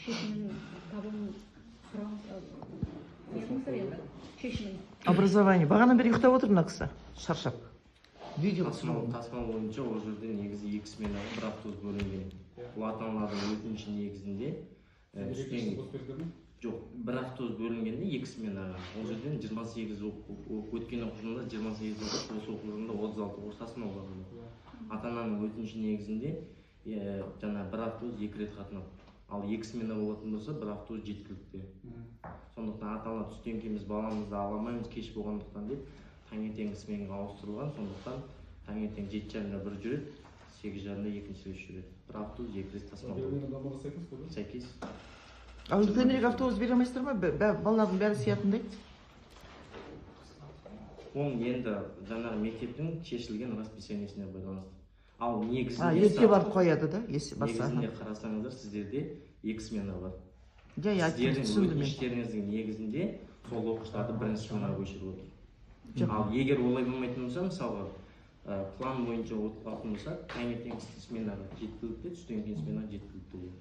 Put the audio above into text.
шешімін табуын шешімін. Образование. Бағанадан бері ұйықтап отыр мына кісі. Шаршап. Видео Тасмал бойынша ол жерде негізі 2 сменаға бір автобус бөлінген. Бұл ата-аналардың өтініші негізінде жоқ, бір автобус бөлінгенде 2 сменаға. Ол жерден 28 өткен оқу жылында 28 оқушы, осы оқу жылында 36 оқушы тасмал бағылды. Ата-ананың өтініші негізінде жаңа бір автобус 2 рет қатынап. Ал 2 смена болатын болса, бір автобус жеткілікті. Сондықтан ата-ана түстен кейін біз баламызды аламаймыз кеш болғандықтан деп таңертеңгі сменаға ауыстырылған. Сондықтан таңертең 7:30-да бір жүреді, 8:30-да екінші рет жүреді. Бір автобус 2 рет тасымалдайды. Сәйкес. Ал үлкенірек автобус бере алмайсыздар ма? Балалардың бәрі сиятындай. Оның енді жаңағы мектептің шешілген расписаниесіне байланысты. Ал негізінде Ерте барып қояды да, негізінде қарасаңыздар, сіздерде 2 смена бар. Сіздердің өтініштеріңіздің негізінде сол оқушыларды бірінші сменаға көшіріп отыр. Ал егер олай болмайтын болса, мысалға план бойынша оқытылатын болса, таңертеңгі сменаға жеткілікті, түстен кейін сменаға жеткілікті болады.